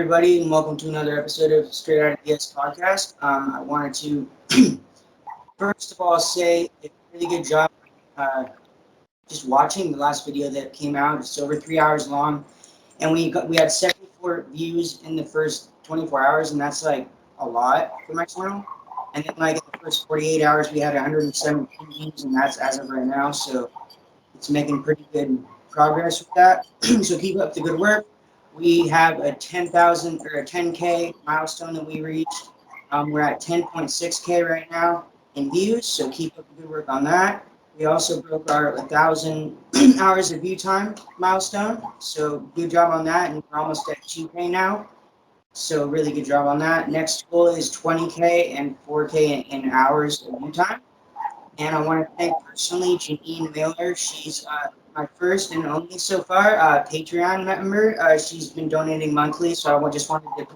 everybody, and welcome to another episode of Straight Out of the S podcast. I wanted to first of all say a really good job just watching the last video that came out. It's over 3 hours long, and we had 74 views in the first 24 hours, and that's like a lot for my channel. And then like in the first 48 hours, we had 117 views, and that's as of right now. So it's making pretty good progress with that. So keep up the good work. We have a 10,000 or a 10K milestone that we reached. We're at 10.6K right now in views, so keep up the good work on that. We also broke our 1,000 hours of view time milestone, so good job on that, and we're almost at 2K now. So really good job on that. Next goal is 20K and 4K in hours of view time. And I want to thank personally Janine Miller. She's my first and only so far Patreon member. She's been donating monthly, so just wanted to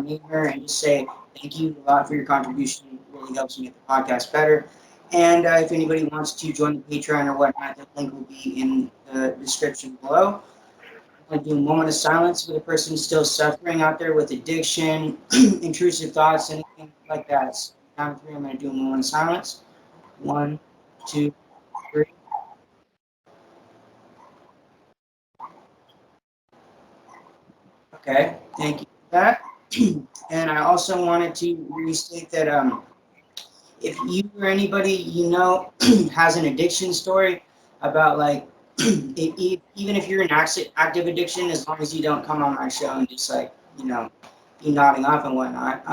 name her and just say thank you a lot for your contribution. It really helps me get the podcast better. And if anybody wants to join the Patreon or whatnot, the link will be in the description below. I'm going to do a moment of silence for the person still suffering out there with addiction, intrusive thoughts, anything like that. So, count of three, I'm going to do a moment of silence. 1, 2, 3. Okay, thank you for that. And I also wanted to restate that if you or anybody you know has an addiction story about like, even if you're in active addiction, as long as you don't come on my show and just like, be nodding off and whatnot.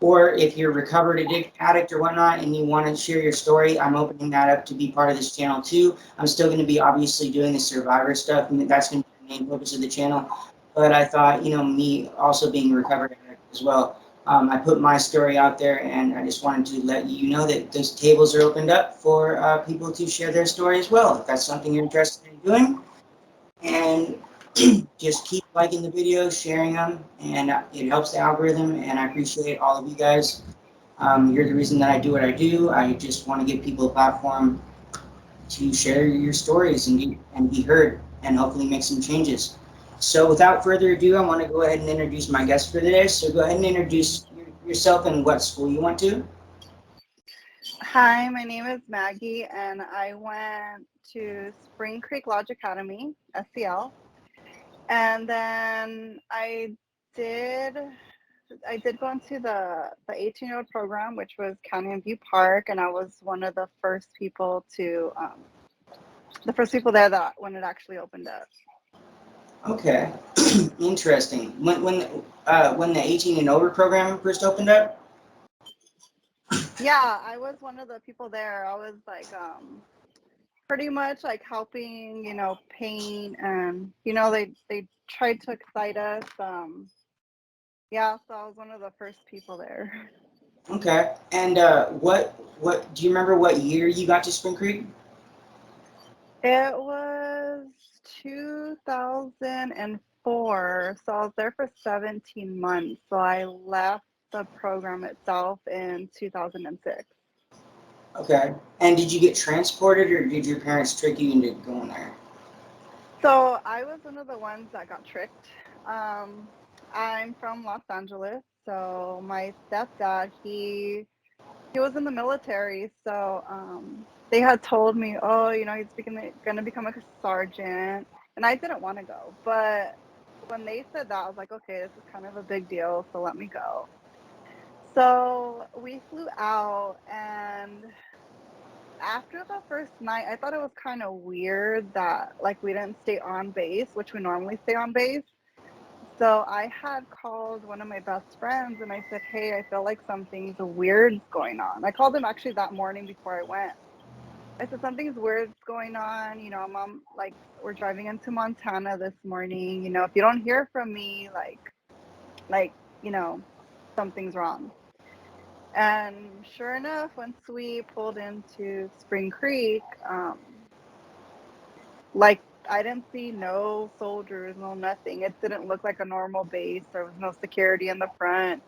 Or if you're a recovered addict or whatnot and you want to share your story, I'm opening that up to be part of this channel too. I'm still going to be obviously doing the survivor stuff, and that's going to be the main focus of the channel. But I thought, me also being a recovered addict as well, I put my story out there, and I just wanted to let you know that those tables are opened up for people to share their story as well, if that's something you're interested in doing. And just keep liking the videos, sharing them, and it helps the algorithm, and I appreciate all of you guys. You're the reason that I do what I do. I just want to give people a platform to share your stories and be heard, and hopefully make some changes. So without further ado, I want to go ahead and introduce my guest for today. So go ahead and introduce yourself and what school you went to. Hi, my name is Maggie, and I went to Spring Creek Lodge Academy, SCL, and then did go into the 18-year-old program, which was County and View Park, and I was one of the first people there that when it actually opened up. Okay, interesting. When the 18 and over program first opened up. Yeah, I was one of the people there. I was like pretty much like helping, paint, and they tried to excite us. Yeah, so I was one of the first people there. Okay, and what do you remember? What year you got to Spring Creek? It was 2004, so I was there for 17 months. So I left the program itself in 2006. Okay, and did you get transported, or did your parents trick you into going there? So I was one of the ones that got tricked. I'm from Los Angeles, so my stepdad, he was in the military, so they had told me, oh, he's gonna become a sergeant, and I didn't want to go, but when they said that, I was like, okay, this is kind of a big deal, so let me go. So we flew out, and after the first night, I thought it was kind of weird that like we didn't stay on base, which we normally stay on base. So I had called one of my best friends and I said, hey, I feel like something's weird going on. I called him actually that morning before I went. I said, something's weird going on. Mom, like, we're driving into Montana this morning. If you don't hear from me, like, something's wrong. And sure enough, once we pulled into Spring Creek, like, I didn't see no soldiers, no nothing. It didn't look like a normal base. There was no security in the front,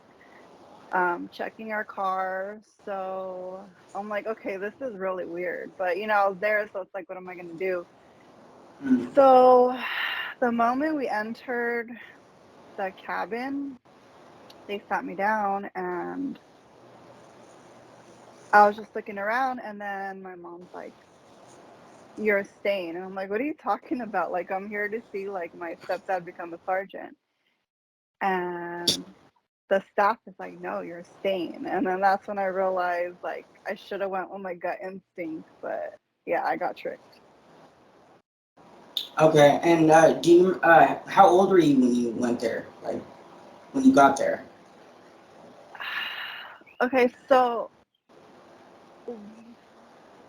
checking our car. So I'm like, okay, this is really weird. But, I was there, so it's like, what am I going to do? So the moment we entered the cabin, they sat me down and I was just looking around, and then my mom's like, "You're staying." And I'm like, "What are you talking about? Like, I'm here to see like my stepdad become a sergeant." And the staff is like, "No, you're staying." And then that's when I realized like I should have went with my gut instinct, but yeah, I got tricked. Okay, and how old were you when you went there? Like, when you got there? Okay, so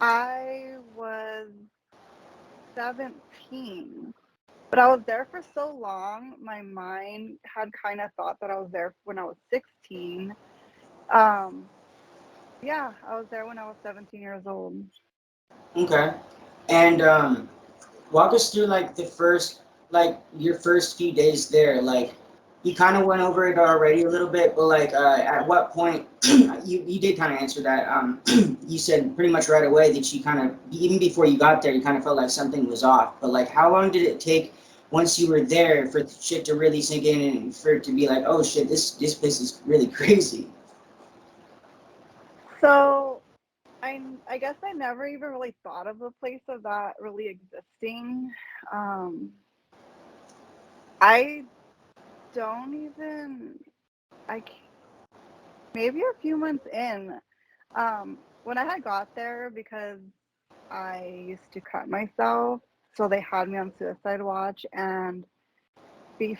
I was 17, but I was there for so long, my mind had kind of thought that I was there when I was 16. Um, yeah, I was there when I was 17 years old. Okay, and walk us through like your first few days there. Like, you kind of went over it already a little bit, but like, at what point you did kind of answer that. You said pretty much right away that you kind of, even before you got there, you kind of felt like something was off. But like, how long did it take once you were there for shit to really sink in and for it to be like, oh shit, this place is really crazy? So I guess I never even really thought of a place of that really existing. Um, I don't even I c- maybe a few months in, when I had got there because I used to cut myself, so they had me on suicide watch, and bef-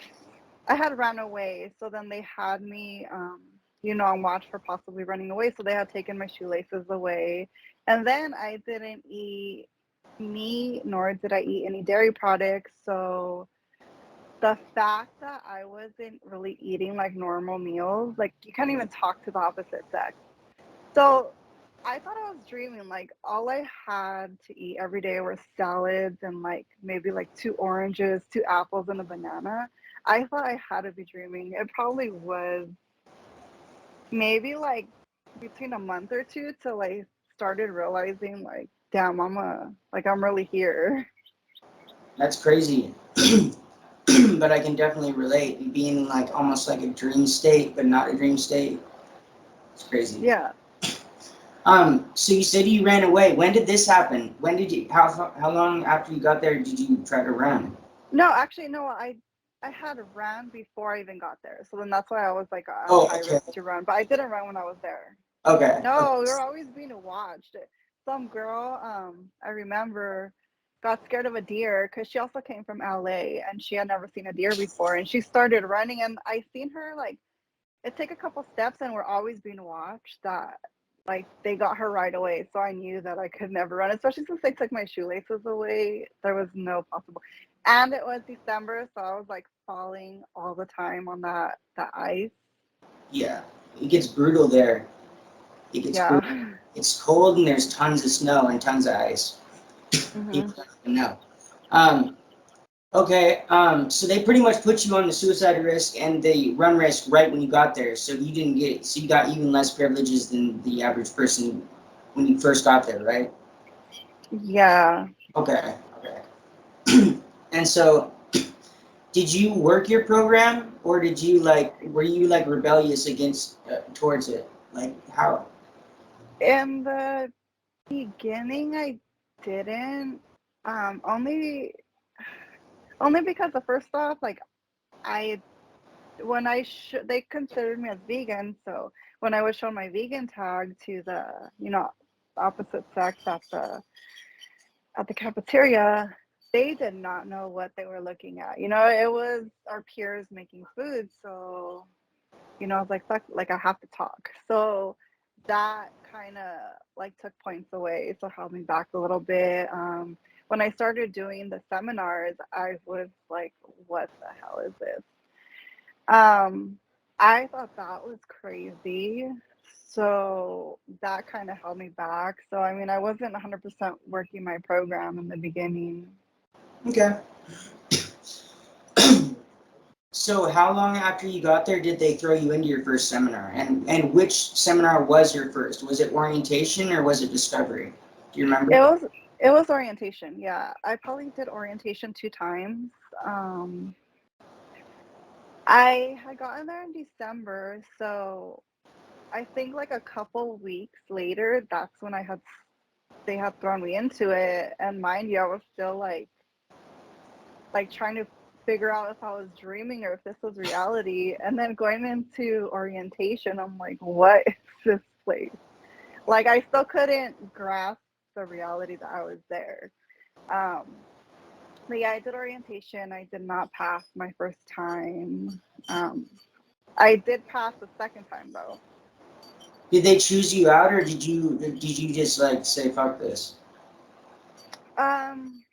I had run away, so then they had me, on watch for possibly running away. So they had taken my shoelaces away, and then I didn't eat meat, nor did I eat any dairy products. So the fact that I wasn't really eating like normal meals, like you can't even talk to the opposite sex. So I thought I was dreaming. Like all I had to eat every day were salads and like maybe like two oranges, two apples, and a banana. I thought I had to be dreaming. It probably was maybe like between a month or two till I started realizing like, damn, I'm really here. That's crazy. But I can definitely relate. Being in like almost like a dream state, but not a dream state. It's crazy. Yeah. So you said you ran away. When did this happen? When did you? How long after you got there did you try to run? No, actually, no. I had ran before I even got there, so then that's why I was like at a Oh, high okay, risk to run. But I didn't run when I was there. okay, okay. No, we were always being watched. Some girl, I remember, got scared of a deer because she also came from LA and she had never seen a deer before, and she started running, and I seen her like it take a couple steps, and we're always being watched. That like they got her right away, so I knew that I could never run, especially since they took my shoelaces away. There was no possible, and it was December, so I was like falling all the time on that ice. Yeah, it gets brutal there. It gets brutal. Yeah. It's cold and there's tons of snow and tons of ice. Hmm. People don't even know. Um, okay, so they pretty much put you on the suicide risk and the run risk right when you got there. So you didn't get, so you got even less privileges than the average person when you first got there, right? Yeah. Okay, okay. And so, did you work your program, or did you like, were you like rebellious against towards it? Like how? In the beginning, I didn't. Only because the first off, like I when I they considered me as vegan, so when I would show my vegan tag to the opposite sex at the cafeteria, they did not know what they were looking at. It was our peers making food, so I was like, fuck, like I have to talk. So that kind of like took points away, so held me back a little bit. When I started doing the seminars, I was like, what the hell is this? Um, I thought that was crazy. So that kind of held me back. So I mean, I wasn't 100% working my program in the beginning. Okay. So how long after you got there did they throw you into your first seminar? And which seminar was your first? Was it orientation or was it discovery? Do you remember? It was it was orientation. Yeah, I probably did orientation two times. Um, I had gotten there in December, so I think like a couple weeks later, that's when they had thrown me into it. And mind you, I was still like trying to figure out if I was dreaming or if this was reality. And then going into orientation, I'm like, what is this place? Like I still couldn't grasp the reality that I was there. But yeah, I did orientation. I did not pass my first time. I did pass the second time though. Did they choose you out, or did you just like say fuck this? Um,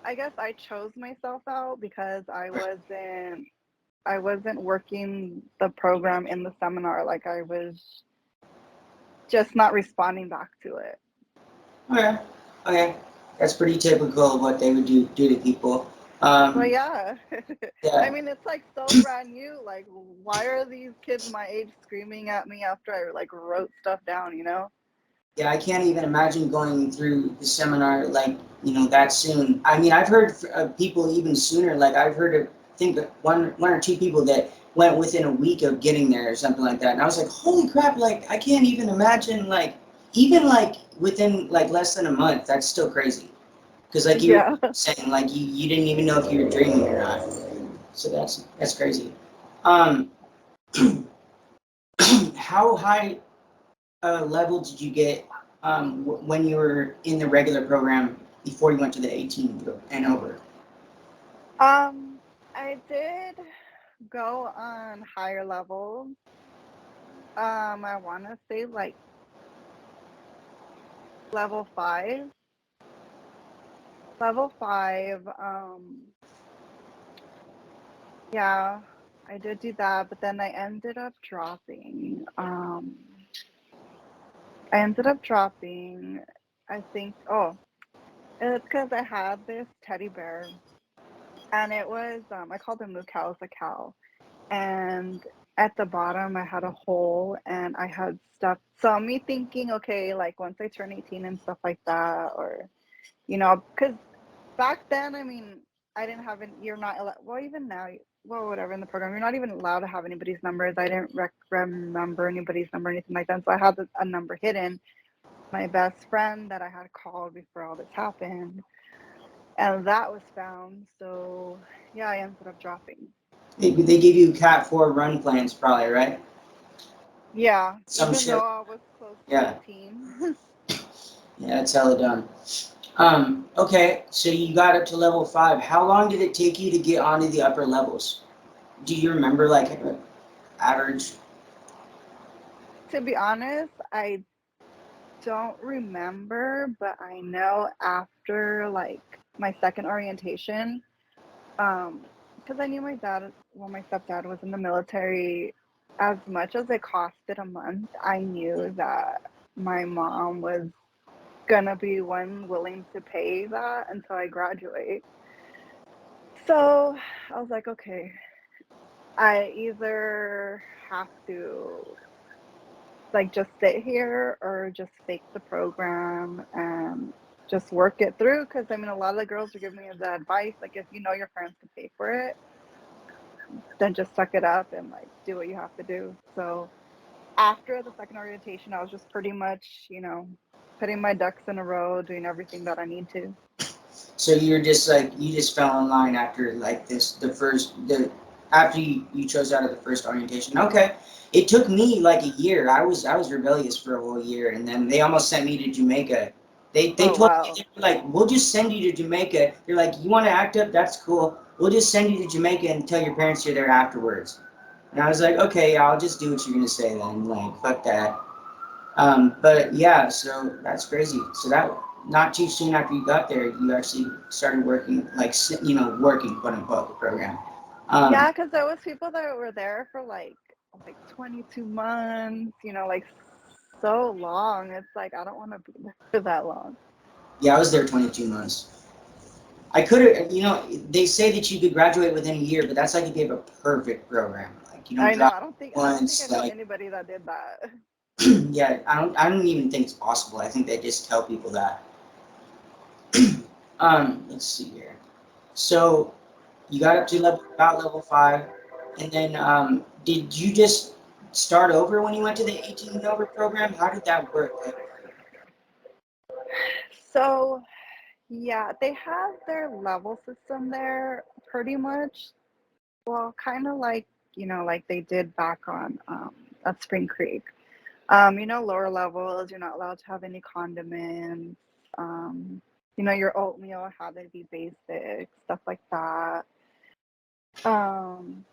I guess I chose myself out because I wasn't working the program in the seminar. Like I was just not responding back to it. Okay, okay, that's pretty typical of what they would do to people. Well, yeah. I Yeah, mean, it's like so brand new. Like, why are these kids my age screaming at me after I like wrote stuff down, you know? yeah, I can't even imagine going through the seminar like that soon. I mean, I've heard of people even sooner. Like I've heard of I think one or two people that went within a week of getting there or something like that. And I was like, holy crap! Like I can't even imagine like even like within like less than a month. That's still crazy. Because like you were Yeah. saying, like you didn't even know if you were dreaming or not. So that's crazy. How high level did you get when you were in the regular program before you went to the 18 and over? I did go on higher levels. I want to say like level 5. Level 5. Yeah, I did do that, but then I ended up dropping. I ended up dropping, I think, oh, it's because I had this teddy bear, and it was, I called him Luke Cow's a cow. And at the bottom, I had a hole, and I had stuff. So me thinking, okay, like once I turn 18 and stuff like that, or, because back then, I mean, I didn't have any, you're not, well, even now, well, whatever in the program, you're not even allowed to have anybody's numbers. I didn't remember anybody's number or anything like that. So I had a number hidden. My best friend that I had called before all this happened, and that was found. So yeah, I ended up dropping. They give you Cat 4 run plans, probably, right? Yeah, Some even shit. though I was close to Yeah, 18. yeah, it's hella dumb. Okay, so you got up to level 5. How long did it take you to get onto the upper levels? Do you remember like average? To be honest, I don't remember, but I know after like my second orientation, because I knew my dad, well, my stepdad was in the military. As much as it costed a month, I knew that my mom was gonna be one willing to pay that until I graduate. So I was like, okay, I either have to like just sit here or just fake the program and just work it through. Because I mean, a lot of the girls are giving me the advice like, if you know your parents can pay for it, then just suck it up and like do what you have to do. So after the second orientation, I was just pretty much, putting my ducks in a row, doing everything that I need to. So you're just like you just fell in line after like after you chose out of the first orientation. Okay. It took me like a year. I was rebellious for a whole year, and then they almost sent me to Jamaica. They Oh, told me wow. they were like, we'll just send you to Jamaica. They're like, you want to act up? That's cool. We'll just send you to Jamaica and tell your parents you're there afterwards. And I was like, okay, I'll just do what you're gonna say then. Like, fuck that. But yeah, so that's crazy. So that not too soon after you got there, you actually started working, like working quote unquote the program. Um, Yeah, because there was people that were there for like 22 months, like so long. It's like I don't want to be there for that long. yeah, I was there 22 months. I could have, they say that you could graduate within a year, but that's like if you have a perfect program. Like you don't I know. drop I don't think I once. know Like anybody that did that. yeah, I don't even think it's possible. I think they just tell people that. Let's see here. So you got up to about level 5. And then, did you just start over when you went to the 18 and over program? How did that work? Like, So, yeah, they have their level system there pretty much. Well, kind of like, like they did back on at Spring Creek. Lower levels, you're not allowed to have any condiments. Um, your oatmeal had to be basic, stuff like that. Um,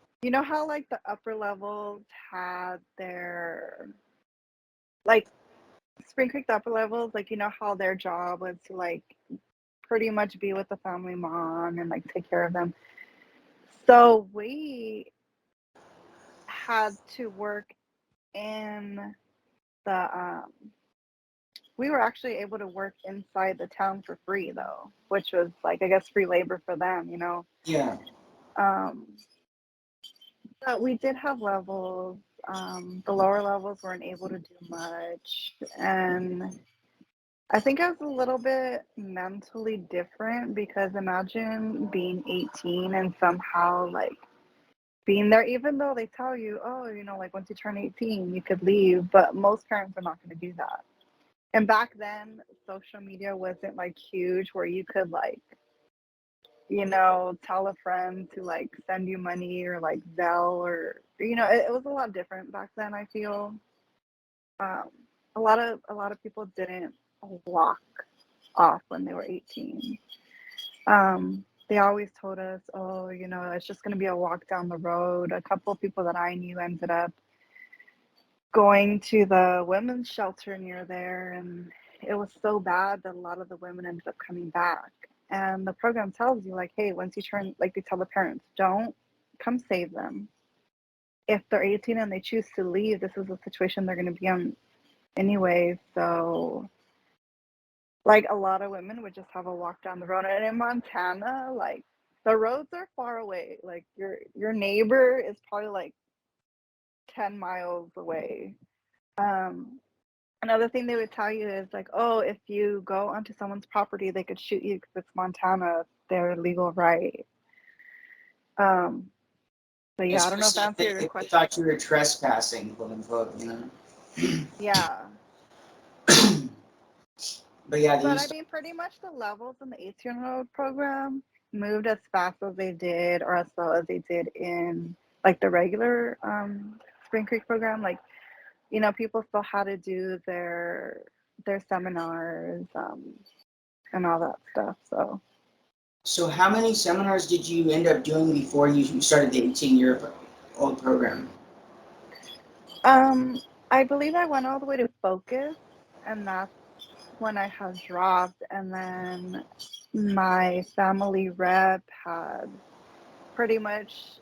how like the upper levels had their like Spring Creek, the upper levels, like how their job was to like pretty much be with the family mom and like take care of them. So we had to work in the we were actually able to work inside the town for free though, which was like I guess free labor for them. yeah. Um, but we did have levels. The lower levels weren't able to do much, and I think I was a little bit mentally different because imagine being 18 and somehow like being there, even though they tell you, oh, like once you turn 18, you could leave, but most parents are not going to do that. And back then, social media wasn't like huge where you could like, tell a friend to like send you money or like Zelle or, it was a lot different back then, I feel. Um, a lot of people didn't walk off when they were 18. They always told us, oh, it's just going to be a walk down the road. A couple of people that I knew ended up going to the women's shelter near there, and it was so bad that a lot of the women ended up coming back. And the program tells you, like, hey, once you turn, like, they tell the parents, don't come save them. If they're 18 and they choose to leave, this is a situation they're going to be in anyway. So, like, a lot of women would just have a walk down the road. And in Montana, like, the roads are far away. Like, your neighbor is probably like 10 miles away. Um, Another thing they would tell you is like, oh, if you go onto someone's property, they could shoot you because it's Montana, their legal right. Um, but yeah, I don't know if Especially I answered your if they question. thought you were trespassing, quote unquote. Yeah, But yeah, they but I used to, mean, pretty much the levels in the 18-year-old program moved as fast as they did, or as slow as they did in like the regular Spring Creek program. Like, people still had to do their seminars and all that stuff. So. so how many seminars did you end up doing before you started the 18-year-old program? Um, I believe I went all the way to focus, and that's when I had dropped. And then my family rep had pretty much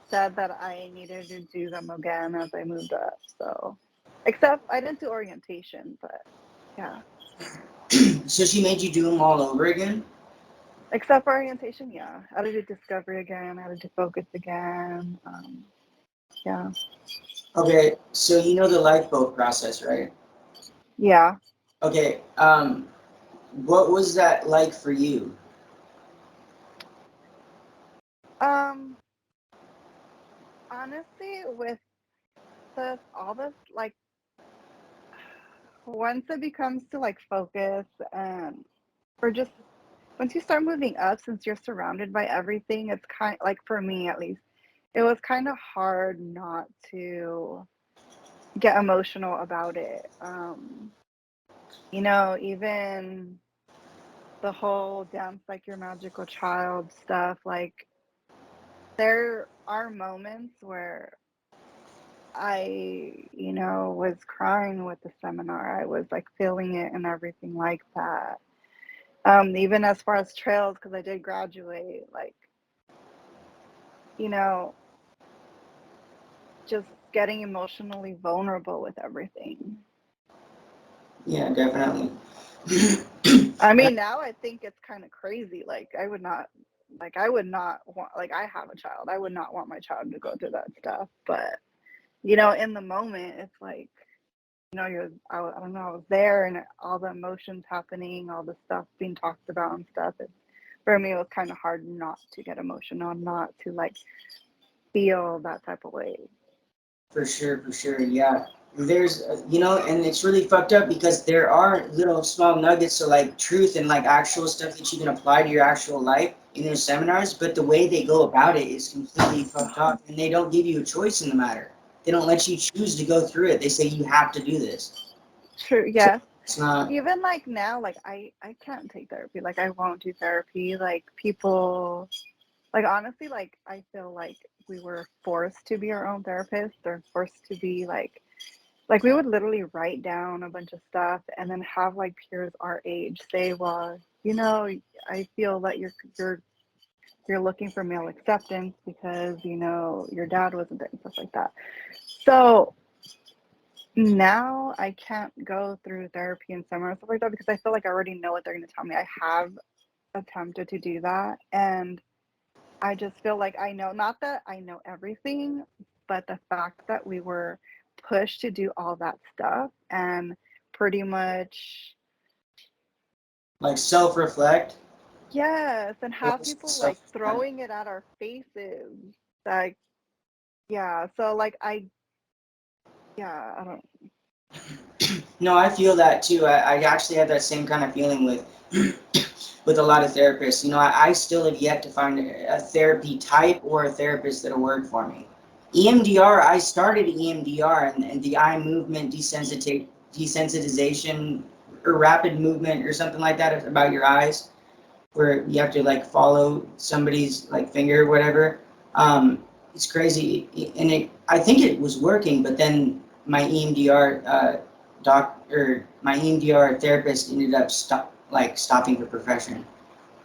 said that I needed to do them again as I moved up. So, except I didn't do orientation, but yeah, So she made you do them all over again? except for orientation, yeah, I had to do discovery again, I had to do focus again. Yeah, Okay, so you know the lifeboat process, right? yeah. Okay, what was that like for you? Um, Honestly, with all this like once it becomes to like focus and or just once you start moving up, since you're surrounded by everything, it's kind like for me at least, it was kind of hard not to get emotional about it. Even the whole dance like your magical child stuff, like there are moments where I, was crying with the seminar. I was like feeling it and everything like that. Even as far as trails, because I did graduate, like, you know, just getting emotionally vulnerable with everything. Yeah, definitely. I mean, now I think it's kind of crazy. I would not want, like, I have a child. I would not want my child to go through that stuff. But, in the moment, it's like, I don't know, I was there and all the emotions happening, all the stuff being talked about and stuff. For me, it was kind of hard not to get emotional, not to like feel that type of way. For sure, yeah. There's, and it's really fucked up because there are little small nuggets of like truth and like actual stuff that you can apply to your actual life in those seminars, but the way they go about it is completely fucked up, and they don't give you a choice in the matter. They don't let you choose to go through it. They say you have to do this. True, So yes. it's not. Even like now, like I can't take therapy. Like I won't do therapy. Like people, like honestly, like I feel like we were forced to be our own therapist, or forced to be like we would literally write down a bunch of stuff and then have like peers our age say, well, I feel that you're looking for male acceptance because your dad wasn't there and stuff like that. So now I can't go through therapy and seminar and stuff like that because I feel like I already know what they're going to tell me. I have attempted to do that, and I just feel like I know, not that I know everything, but the fact that we were pushed to do all that stuff and pretty much, Like self-reflect. yes, and have Force people like self-reflect. throwing it at our faces. Like, yeah, so like I don't. No, I feel that too. I actually have that same kind of feeling with with a lot of therapists. I still have yet to find a therapy type or a therapist that'll work for me. EMDR, I started EMDR, and the eye movement desensitization or rapid movement or something like that about your eyes, where you have to like follow somebody's like finger or whatever. It's crazy, and I think it was working, but then my EMDR my EMDR therapist ended up stopping the profession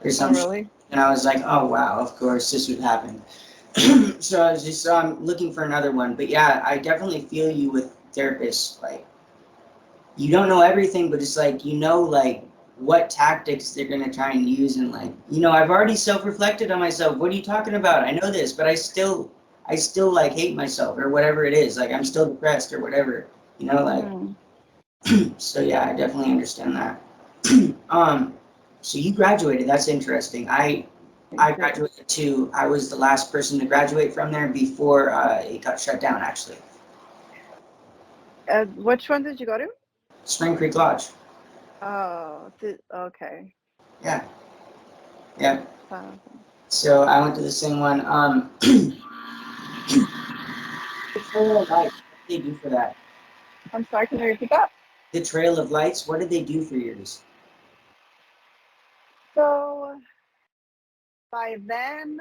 or Oh, some shit. really? And I was like, oh wow, of course this would happen. So I was just looking for another one. But yeah, I definitely feel you with therapists. Like you don't know everything, but it's like like what tactics they're gonna try and use, and like I've already self-reflected on myself. What are you talking about? I know this, but I still like hate myself or whatever it is. Like I'm still depressed or whatever. Like Mm. so yeah, I definitely understand that. So you graduated. That's interesting. I Thank you. graduated too. I was the last person to graduate from there before it got shut down. Actually, Which one did you go to? Spring Creek Lodge. Oh, okay. Yeah, yeah. Uh, So I went to the same one. The Trail of Lights. What did they do for that? I'm sorry, can you repeat that? The Trail of Lights. What did they do for yours? So by then,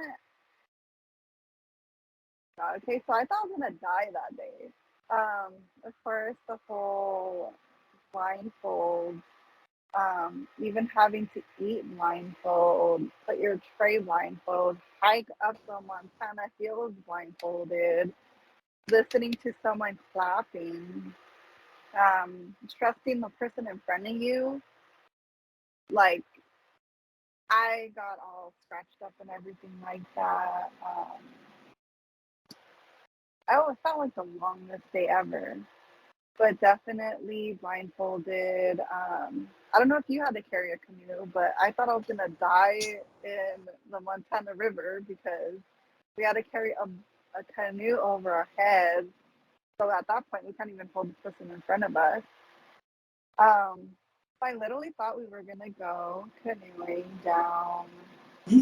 okay, so I thought I was gonna die that day. Of course, the whole blindfold, even having to eat blindfold, put your tray blindfold, hike up the Montana hills blindfolded, listening to someone clapping, trusting the person in front of you, like I got all scratched up and everything like that. It felt like the longest day ever, but definitely blindfolded. I don't know if you had to carry a canoe, but I thought I was gonna die in the Montana River because we had to carry a canoe over our heads. So at that point, we can't even hold the person in front of us. Um, I literally thought we were gonna go canoeing down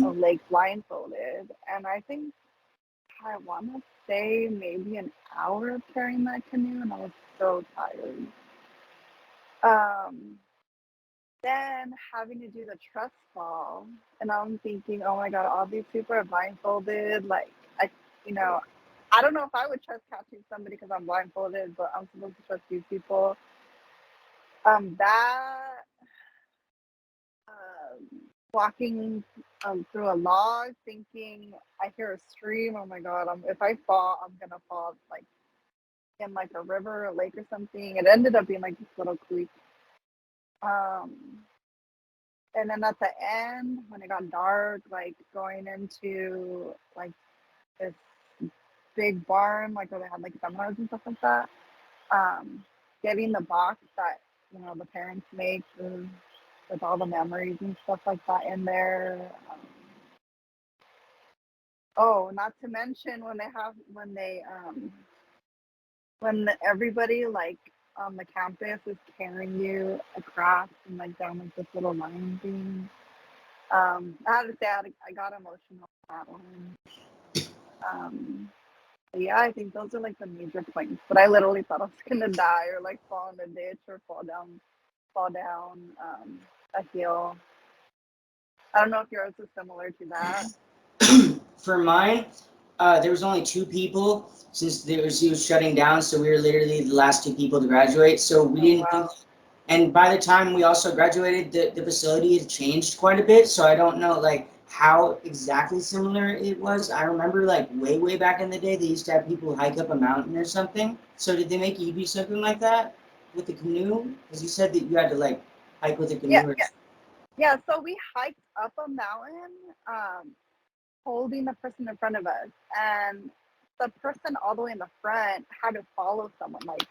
a lake blindfolded, and I think I want to say maybe an hour of carrying that canoe, and I was so tired. Um, then having to do the trust fall, and I'm thinking, oh my god, all these people are blindfolded. Like, you know, I don't know if I would trust catching somebody because I'm blindfolded, but I'm supposed to trust these people. That walking through a log, thinking I hear a stream. Oh my god! If I fall, I'm gonna fall like in like a river or lake or something. It ended up being like this little creek. Um, and then at the end, when it got dark, like going into like this big barn, like where they had like seminars and stuff like that. Um, Getting the box that the parents make with all the memories and stuff like that in there. Oh, not to mention when everybody like on the campus is carrying you across and like down like this little line thing. I had to say I got emotional on that one. But yeah, I think those are like the major points. But I literally thought I was gonna die or like fall in a ditch or fall down a hill. I don't know if yours is similar to that. For mine, there was only 2 people since he was shutting down, so we were literally the last 2 people to graduate. So we didn't think, Wow. and by the time we also graduated, the facility had changed quite a bit. So I don't know like how exactly similar it was. I remember like way back in the day, they used to have people hike up a mountain or something. So did they make you do something like that with the canoe? Because you said that you had to like hike with a Yeah, canoe. Or yeah. So we hiked up a mountain, holding the person in front of us, and the person all the way in the front had to follow someone. Like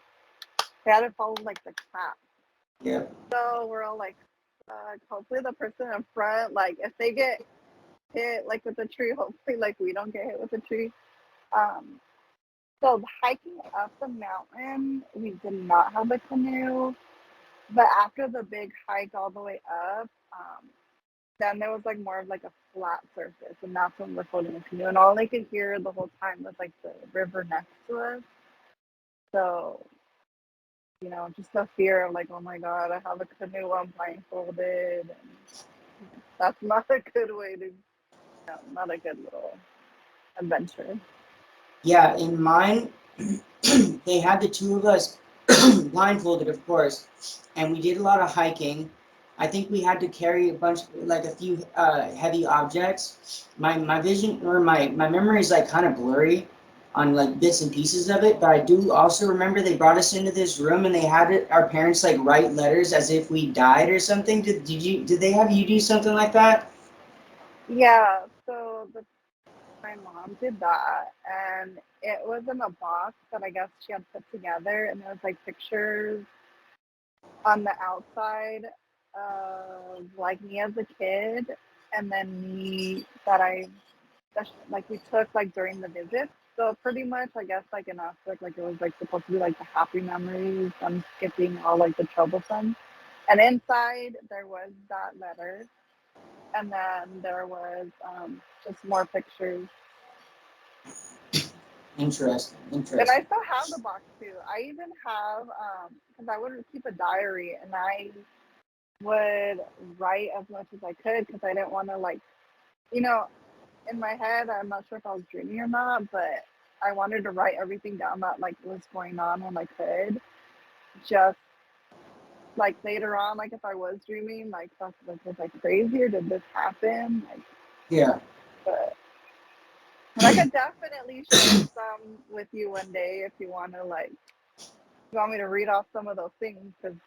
they had to follow like the clap. Yeah. So we're all like, hopefully the person in front, like if they get hit like with a tree, hopefully like we don't get hit with a tree. Um, so hiking up the mountain, we did not have a canoe, but after the big hike all the way up, then there was like more of like a flat surface, and that's when we're floating a canoe, and all I could hear the whole time was like the river next to us. So just the fear of like, oh my god, I have a canoe, I'm blindfolded, and that's not a good way to, not a good little adventure. Yeah, in mine, they had the 2 of us blindfolded, of course, and we did a lot of hiking. I think we had to carry like a few heavy objects. My vision or my memory is like kind of blurry on like bits and pieces of it, but I do also remember they brought us into this room and they had our parents like write letters as if we died or something. Did they have you do something like that? Yeah, so my mom did that, and it was in a box that I guess she had put together, and there was like pictures on the outside of like me as a kid, and then me like we took like during the visit. So pretty much, I guess like an aspect like it was like supposed to be like the happy memories. I'm skipping all like the troublesome, and inside there was that letter, and then there was just more pictures. Interesting, And I interesting. still have the box too. I even have because I would keep a diary, and I would write as much as I could because I didn't want to like you know in my head I'm not sure if I was dreaming or not, but I wanted to write everything down that like was going on when I could, just like later on, like if I was dreaming, like stuff like was I crazy or did this happen, like. Yeah. But and I could definitely share some with you one day if you want to like. You want me to read off some of those things because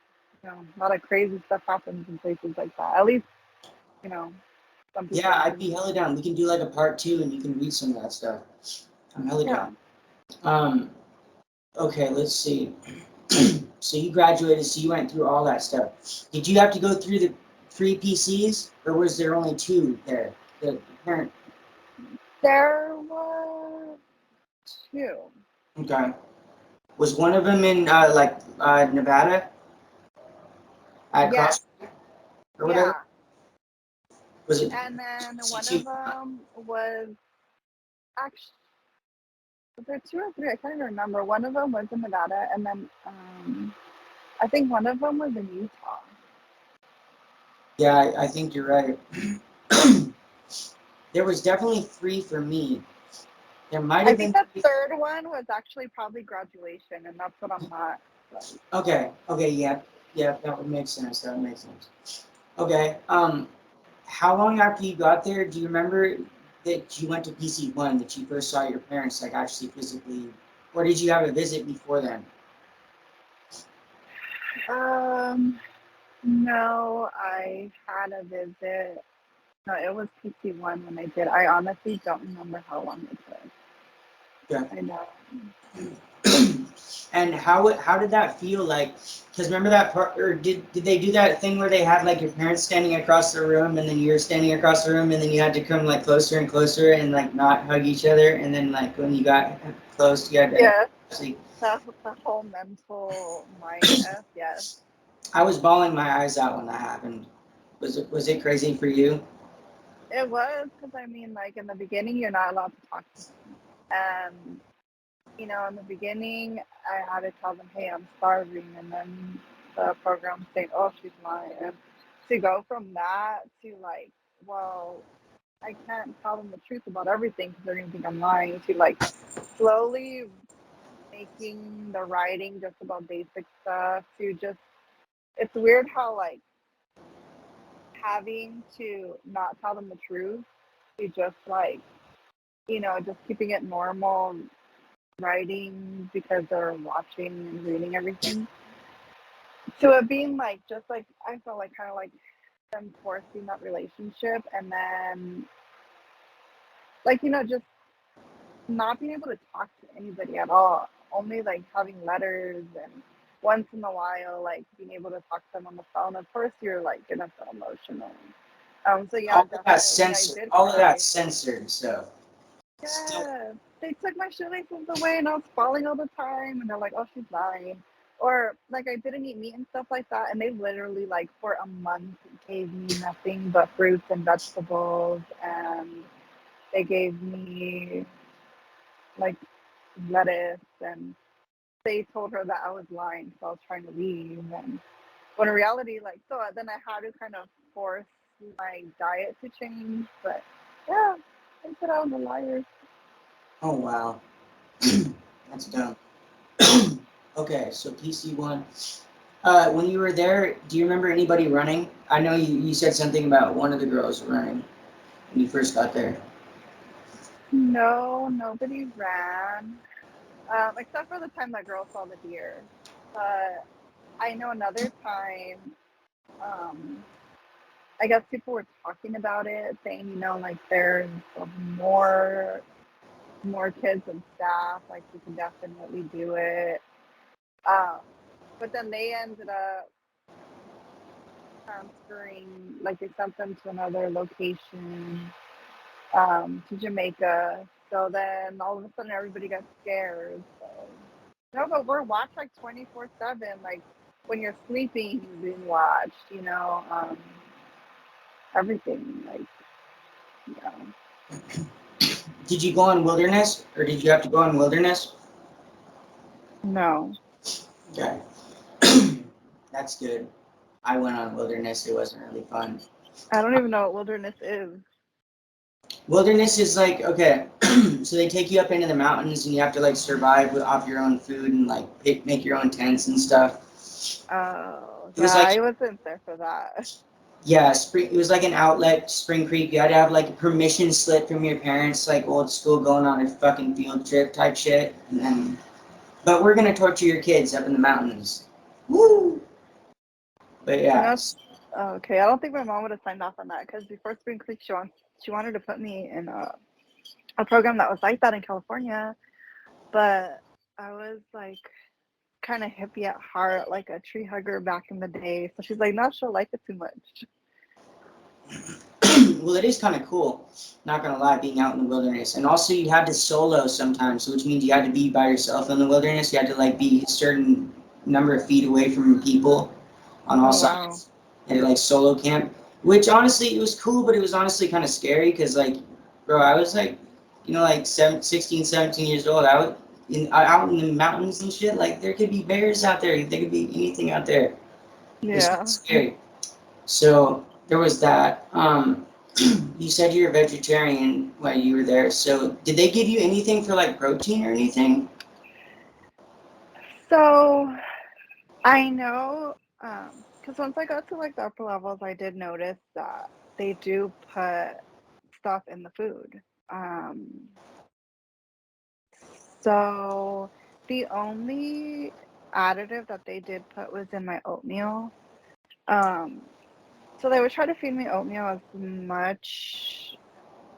a lot of crazy stuff happens in places like that. At least you know some people Yeah, I'd do. be hella down. We can do like a part 2 and you can read some of that stuff. I'm hella Yeah. down. Um, okay, let's see. So you graduated, so you went through all that stuff. Did you have to go through the 3 PCs, or was there only 2 there? The parent. There were two. Okay. Was one of them in Nevada at Yes. Cross or whatever? Yeah. Was it And then one C2? of them was actually, was there two or three? I can't even remember. One of them was in Nevada, and then I think one of them was in Utah. Yeah, I think you're right. There was definitely 3 for me. There might I have think been the 3. third one was actually probably graduation, and that's what I'm not. Like. Okay, yeah, that would make sense. That would make sense. Okay, how long after you got there do you remember that you went to PC1, that you first saw your parents like actually physically, or did you have a visit before then? No, I had a visit. No, it was PT1 when I did. I honestly don't remember how long it took. Okay. I know. And how did that feel like? Because remember that part, or did they do that thing where they had like your parents standing across the room and then you're standing across the room and then you had to come like closer and closer and like not hug each other and then like when you got close you had to Yeah, actually. that's the whole mental mind F. Yes, I was bawling my eyes out when that happened. Was it crazy for you? it was because I mean, like in the beginning, you're not allowed to talk to him, and in the beginning, I had to tell them, "Hey, I'm starving," and then the program saying, "Oh, she's lying." And to go from that to like, well, I can't tell them the truth about everything because they're gonna think I'm lying. To like slowly making the writing just about basic stuff. To just, it's weird how like having to not tell them the truth. To just like, just keeping it normal writing because they're watching and reading everything. To it being like just like I felt like kind of like them forcing that relationship, and then like just not being able to talk to anybody at all. Only like having letters, and once in a while like being able to talk to them on the phone. Of course you're like gonna feel emotional. So yeah, All of that definitely I censored. did All of that cry. censored. So still. Yeah, they took my shoelaces away and I was falling all the time. And they're like, oh, she's lying. Or like I didn't eat meat and stuff like that. And they literally, like, for a month gave me nothing but fruits and vegetables. And they gave me, like, lettuce. And they told her that I was lying. So I was trying to leave. And when in reality, like, so then I had to kind of force my diet to change. But yeah, they said I was a liar. Oh wow. That's dumb. Okay, so PC1. When you were there, do you remember anybody running? I know you said something about one of the girls running when you first got there. No, nobody ran, except for the time that girl saw the deer. But I know another time, um, I guess people were talking about it, saying, like there's more more kids and staff, like we can definitely do it. Um, but then they ended up transferring, like they sent them to another location, to Jamaica. So then all of a sudden everybody got scared. So no, but we're watched like 24/7. Like when you're sleeping, you're being watched. Everything. Like Did you go on wilderness, or did you have to go on wilderness? no, Okay, that's good. I went on wilderness. It wasn't really fun. I don't even know what wilderness is. Wilderness is like okay, so they take you up into the mountains and you have to like survive off your own food and like make your own tents and stuff. Oh, It yeah, was like I wasn't there for that. yeah, it was like an outlet, Spring Creek. You had to have like a permission slip from your parents, like old school, going on a fucking field trip type shit. And then, but we're gonna torture your kids up in the mountains. Woo! But You yeah, know, okay. I don't think my mom would have signed off on that because before Spring Creek, she wanted to put me in a program that was like that in California, but I was like kind of hippie at heart, like a tree hugger back in the day. So she's like, no, she'll like it too much. well, it is kind of cool. Not gonna lie, being out in the wilderness, and also you had to solo sometimes, which means you had to be by yourself in the wilderness. You had to like be a certain number of feet away from people on all Oh wow. sides, and like solo camp. Which honestly, it was cool, but it was honestly kind of scary because like, bro, I was like, like 16, 17 years old. Out in the mountains and shit. Like there could be bears out there. There could be anything out there. It was Yeah. scary. So there was that. You said you're a vegetarian while you were there. So did they give you anything for like protein or anything? So I know, because once I got to like the upper levels, I did notice that they do put stuff in the food. Um, so the only additive that they did put was in my oatmeal. Um, so they would try to feed me oatmeal as much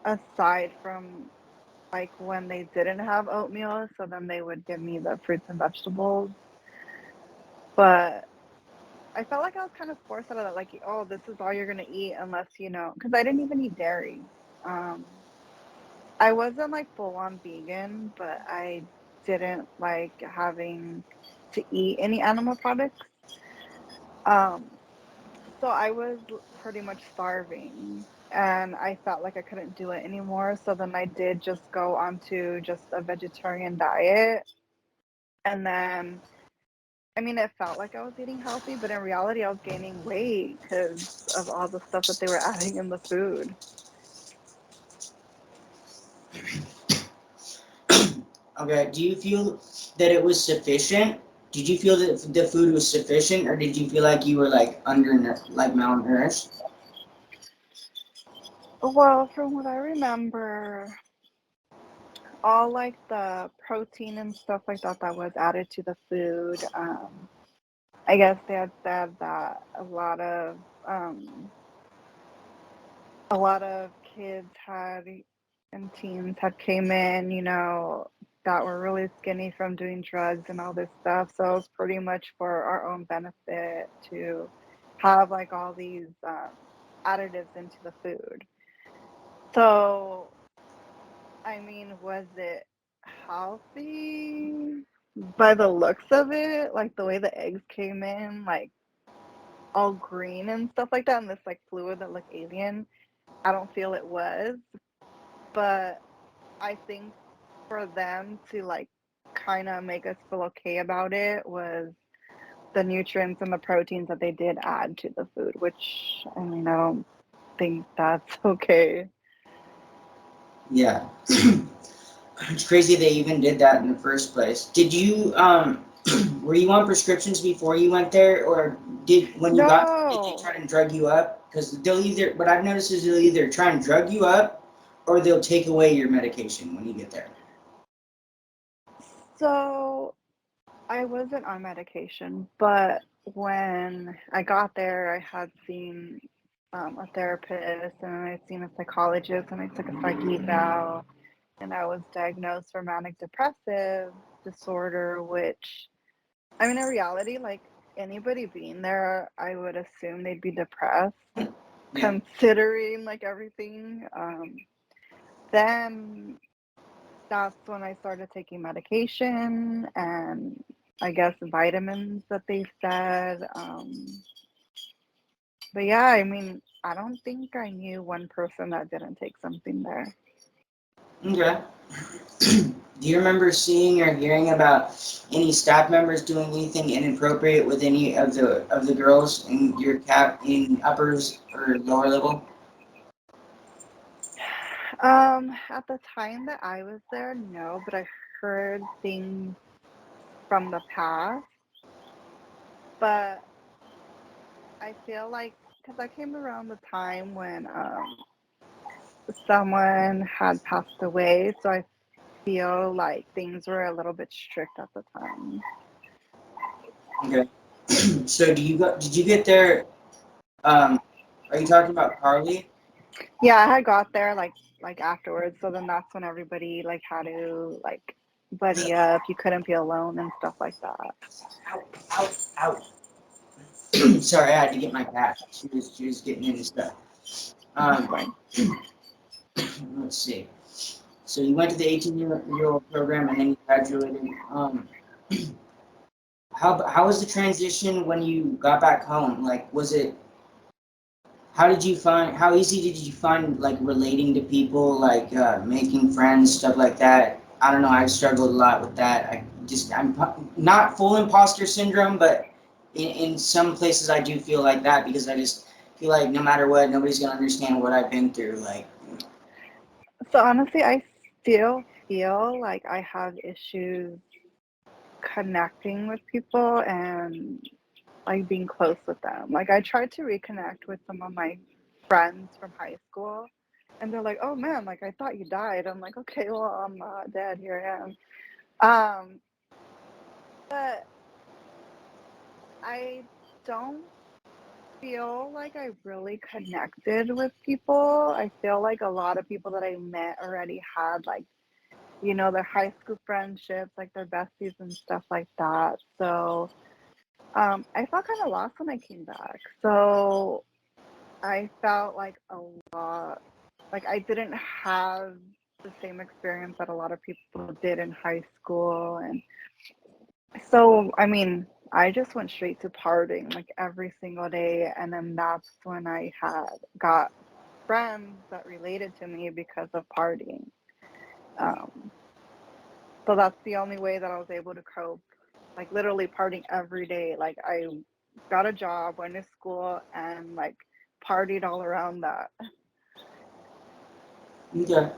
aside from like when they didn't have oatmeal, so then they would give me the fruits and vegetables. But I felt like I was kind of forced out of that, like, oh, this is all you're gonna eat unless because I didn't even eat dairy. Um, I wasn't like full on vegan, but I didn't like having to eat any animal products. Um, so I was pretty much starving and I felt like I couldn't do it anymore. So then I did just go onto just a vegetarian diet. And then, I mean, it felt like I was eating healthy, but in reality, I was gaining weight because of all the stuff that they were adding in the food. Okay, do you feel that it was sufficient? Did you feel that the food was sufficient, or did you feel like you were like like malnourished? Well, from what I remember, all like the protein and stuff like that that was added to the food. I guess they had said that a lot of kids had and teens had came in, that were really skinny from doing drugs and all this stuff. So it was pretty much for our own benefit to have like all these additives into the food. So I mean, was it healthy? By the looks of it, like the way the eggs came in, like all green and stuff like that, and this like fluid that looked alien, I don't feel it was. But I think for them to like kind of make us feel okay about it was the nutrients and the proteins that they did add to the food, which I mean, I don't think that's okay. Yeah. It's crazy they even did that in the first place. Did you were you on prescriptions before you went there, or when you got there, did they No. try to drug you up? Because they'll either what I've noticed is they'll either try and drug you up, or they'll take away your medication when you get there. So I wasn't on medication, but when I got there, I had seen a therapist and I'd seen a psychologist and I took a psych eval and I was diagnosed for manic depressive disorder, which I mean, in reality, like anybody being there, I would assume they'd be depressed, Yeah. considering like everything. Then that's when I started taking medication and I guess vitamins that they said. But yeah, I mean, I don't think I knew one person that didn't take something there. Okay. Do you remember seeing or hearing about any staff members doing anything inappropriate with any of the girls in your in uppers or lower level? At the time that I was there, no, but I heard things from the past. But I feel like because I came around the time when someone had passed away, so I feel like things were a little bit strict at the time. Okay. So did you get there? Are you talking about Carly? Yeah, I had got there like afterwards, so then that's when everybody like had to like buddy up. You couldn't be alone and stuff like that. Ow, ow, ow. Sorry, I had to get my cat. She was getting into stuff. That's Um, fine. let's see. So you went to the 18-year-old program and then you graduated. How was the transition when you got back home? Like, was it? How easy did you find like relating to people, like making friends, stuff like that? I don't know. I've struggled a lot with that. I'm not full imposter syndrome, but in some places I do feel like that because I just feel like no matter what, nobody's gonna understand what I've been through. Like, So honestly, I still feel like I have issues connecting with people and like being close with them. Like I tried to reconnect with some of my friends from high school and they're like, "Oh man, like I thought you died." I'm like, "Okay, well, I'm not dead. Here I am." But I don't feel like I really connected with people. I feel like a lot of people that I met already had like their high school friendships, like their besties and stuff like that. So I felt kind of lost when I came back. So I felt like a lot, like I didn't have the same experience that a lot of people did in high school. And so, I mean, I just went straight to partying like every single day. And then that's when I had got friends that related to me because of partying. Um, so that's the only way that I was able to cope, like literally partying every day. Like I got a job, went to school, and like partied all around that. Okay.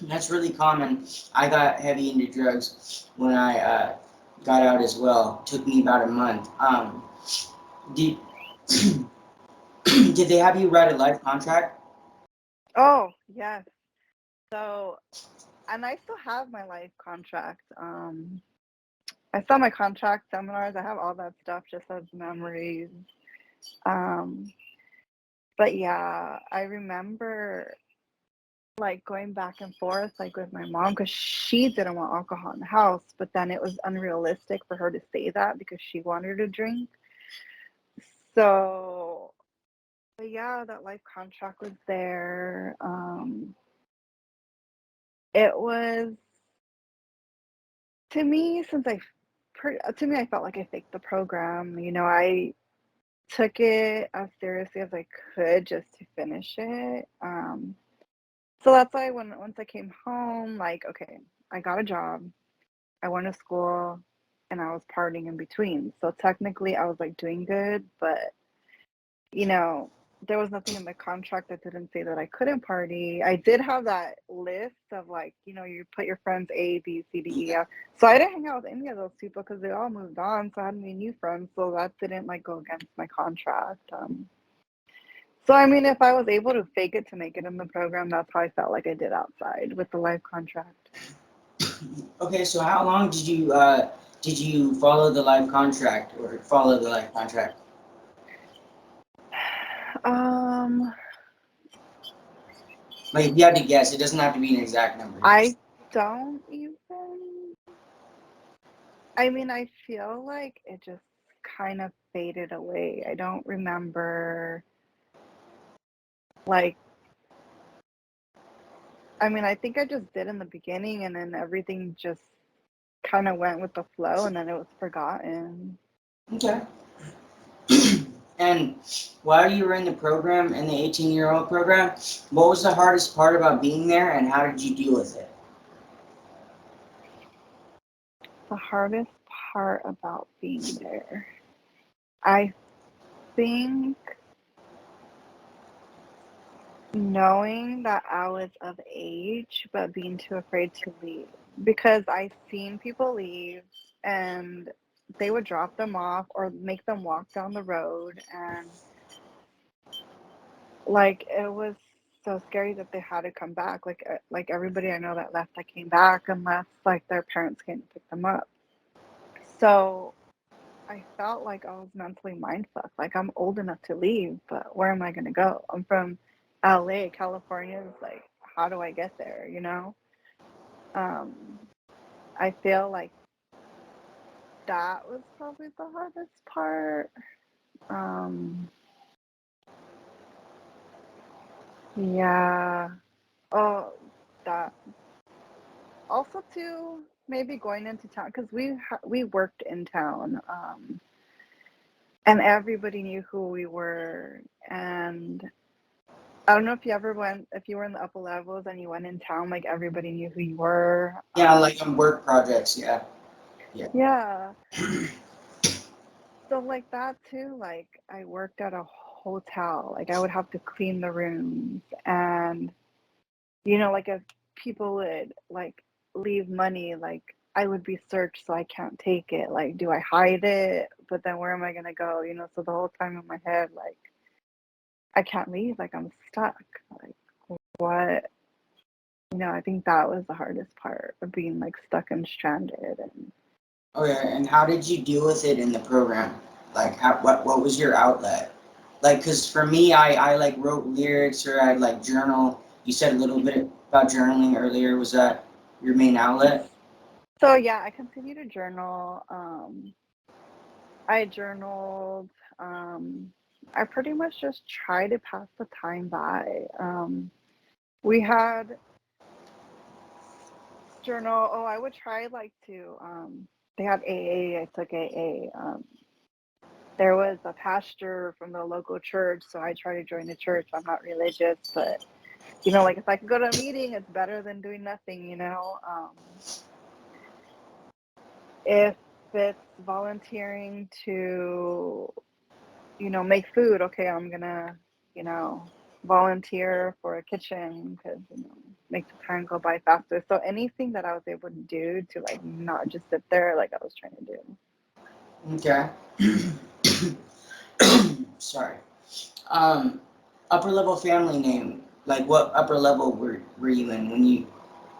That's really common. I got heavy into drugs when I got out as well. Took me about a month. Did did they have you write a life contract? Oh, yes. So, and I still have my life contract. I saw my contract seminars. I have all that stuff just as memories. Um, but yeah, I remember like going back and forth like with my mom because she didn't want alcohol in the house, but then it was unrealistic for her to say that because she wanted to drink. So, but yeah, that life contract was there. It was to me since to me I felt like I faked the program. I took it as seriously as I could just to finish it. So that's why once I came home, like, okay, I got a job, I went to school, and I was partying in between. So technically, I was like doing good, but you know, there was nothing in the contract that didn't say that I couldn't party. I did have that list of like, you put your friends A, B, C, D, E, F. So I didn't hang out with any of those people because they all moved on. So I had any new friends. So that didn't like go against my contract. So I mean, if I was able to fake it to make it in the program, that's how I felt like I did outside with the life contract. Okay, so how long did you follow the life contract or follow the life contract? Um, Like if you had to guess, it doesn't have to be an exact number. I don't even. I mean, I feel like it just kind of faded away. I don't remember, like, I mean, I think I just did in the beginning and then everything just kind of went with the flow and then it was forgotten. Okay. And while you were in the program, in the 18-year-old program, what was the hardest part about being there and how did you deal with it? The hardest part about being there, I think knowing that I was of age, but being too afraid to leave. Because I've seen people leave and they would drop them off or make them walk down the road. And like, it was so scary that they had to come back. Like everybody I know that left, that came back unless like their parents came to pick them up. So I felt like I was mentally mindfucked. Like I'm old enough to leave, but where am I gonna go? I'm from LA, California. Is like, how do I get there? Um, I feel like that was probably the hardest part. Um, yeah. Oh, that also too. Maybe going into town because we worked in town. And everybody knew who we were, and I don't know if you were in the upper levels and you went in town, like everybody knew who you were. Yeah, like on work projects, yeah. Yeah. Yeah. So like that too, like I worked at a hotel. Like I would have to clean the rooms and like if people would like leave money, like I would be searched so I can't take it. Like, do I hide it? But then where am I gonna go? So the whole time in my head, like I can't leave, like I'm stuck. Like what I think that was the hardest part of being like stuck and stranded. And Okay, and how did you deal with it in the program? Like, what was your outlet? Like, because for me, I like wrote lyrics or I like journal. You said a little bit about journaling earlier. Was that your main outlet? So yeah, I continue to journal. I journaled. I pretty much just try to pass the time by. We had journal. Oh, I would try like to. They had AA. I took AA. There was a pastor from the local church, so I try to join the church. I'm not religious, but like if I could go to a meeting, it's better than doing nothing. If it's volunteering to, make food, okay, I'm gonna, volunteer for a kitchen because, make the time go by faster. So anything that I was able to do to like not just sit there, like I was trying to Okay. Sorry. Upper level family name. Like what upper level were you in when you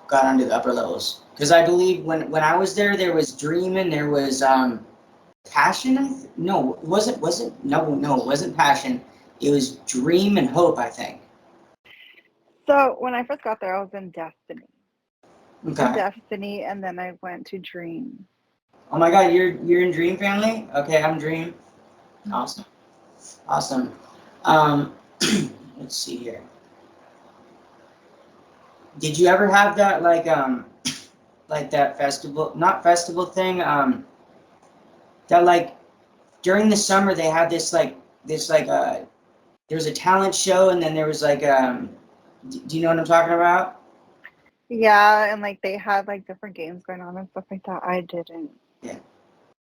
got onto the upper levels? Because I believe when I was there was Dream and there was Passion. No, wasn't no, it wasn't Passion. It was Dream and Hope, I think. do. So when I first got there, I was in Destiny. Okay. Destiny, and then I went to Dream. Oh my God, you're in Dream family? Okay, I'm Dream. Awesome. Awesome. Um, let's see here. Did you ever have that like that festival, not festival thing, that like during the summer they had this there was a talent show and then there was like do you know what I'm talking about? Yeah, and like they had like different games going on and stuff like that. Yeah.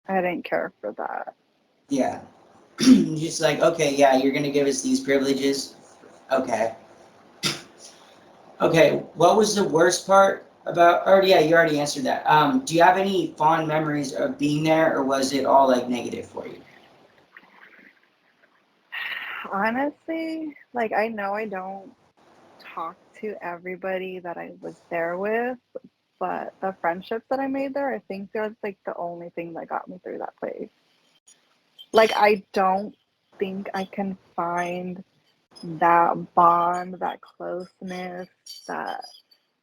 I didn't care for that. Yeah. Just like, okay, yeah, you're gonna give us these privileges. Okay. Okay, what was the worst part about, or yeah, you already answered that. Do you have any fond memories of being there or was it all like negative for you? Honestly, like I know I don't talk to everybody that I was there with, but the friendships that I made there, I think that's like the only thing that got me through that place. Like I don't think I can find that bond, that closeness, that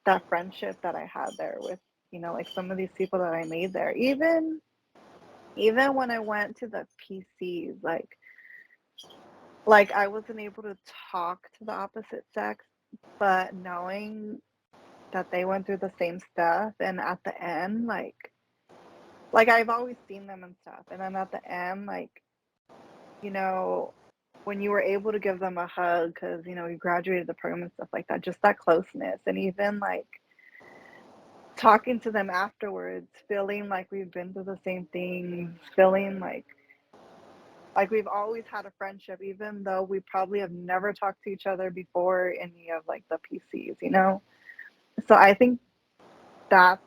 that friendship that I had there with, like some of these people that I made there. Even when I went to the PCs, like I wasn't able to talk to the opposite sex, but knowing that they went through the same stuff and at the end, like I've always seen them and stuff. And then at the end, like, you know, when you were able to give them a hug because, you graduated the program and stuff like that, just that closeness. And even like talking to them afterwards, feeling like we've been through the same thing, feeling like we've always had a friendship, even though we probably have never talked to each other before any of like the PCs. So I think that's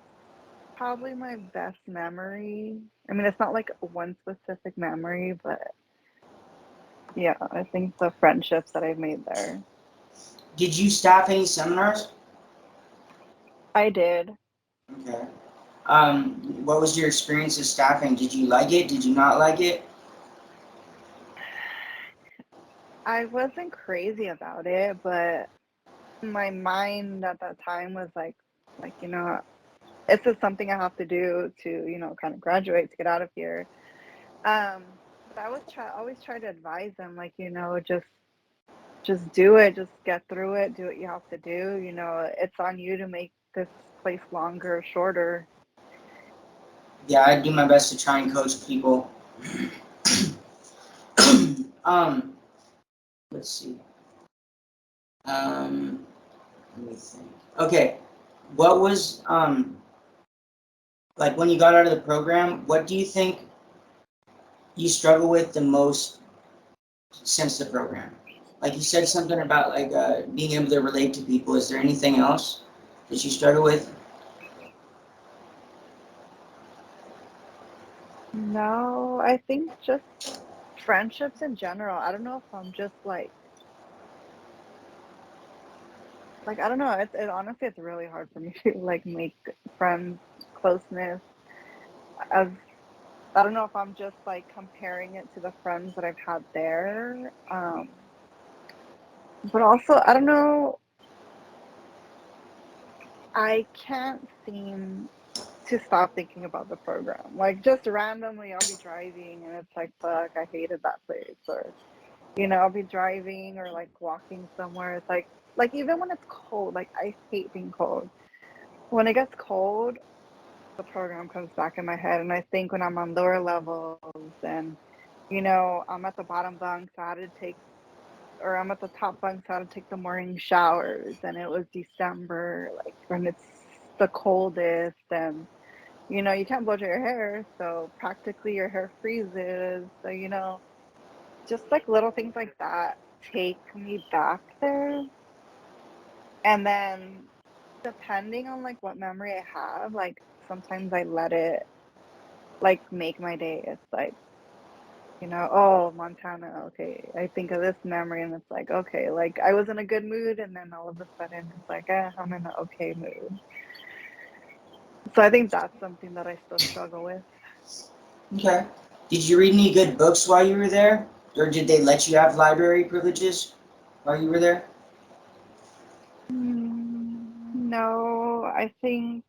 probably my best memory. I mean, it's not like one specific memory, but yeah, I think the friendships that I've made there. Did you staff any seminars? I did. Okay. What was your experience of staffing? Did you like it? Did you not like it? I wasn't crazy about it, but my mind at that time was like, it's just something I have to do to, kind of graduate to get out of here. But I was always try to advise them, like, just do it, just get through it, do what you have to do. It's on you to make this place longer or shorter. Yeah, I do my best to try and coach people. um, let's see. Um, let me think. Okay, what was like when you got out of the program? What do you think you struggle with the most since the program? Like you said something about like being able to relate to people. Is there anything else that you struggle with? No, I think just friendships in general. I don't know if I'm just like I don't know. Honestly, it's really hard for me to like make friends, closeness. As I don't know if I'm just like comparing it to the friends that I've had there. But also I don't know. I can't seem to stop thinking about the program. Like just randomly, I'll be driving and it's like, fuck, I hated that place. Or I'll be driving or like walking somewhere. It's like even when it's cold, like I hate being cold. When it gets cold, the program comes back in my head, and I think when I'm on lower levels and I'm at the bottom bunk, so I had to take, or I'm at the top bunk, so I had to take the morning showers, and it was December, like when it's the coldest, and you can't blow dry your hair, so practically your hair freezes. So just like little things like that take me back there. And then depending on like what memory I have, like sometimes I let it like make my day. It's like, oh, Montana, okay. I think of this memory and it's like, okay, like I was in a good mood and then all of a sudden it's like, I'm in an okay mood. So I think that's something that I still struggle with. Okay. Did you read any good books while you were there? Or did they let you have library privileges while you were there? No, I think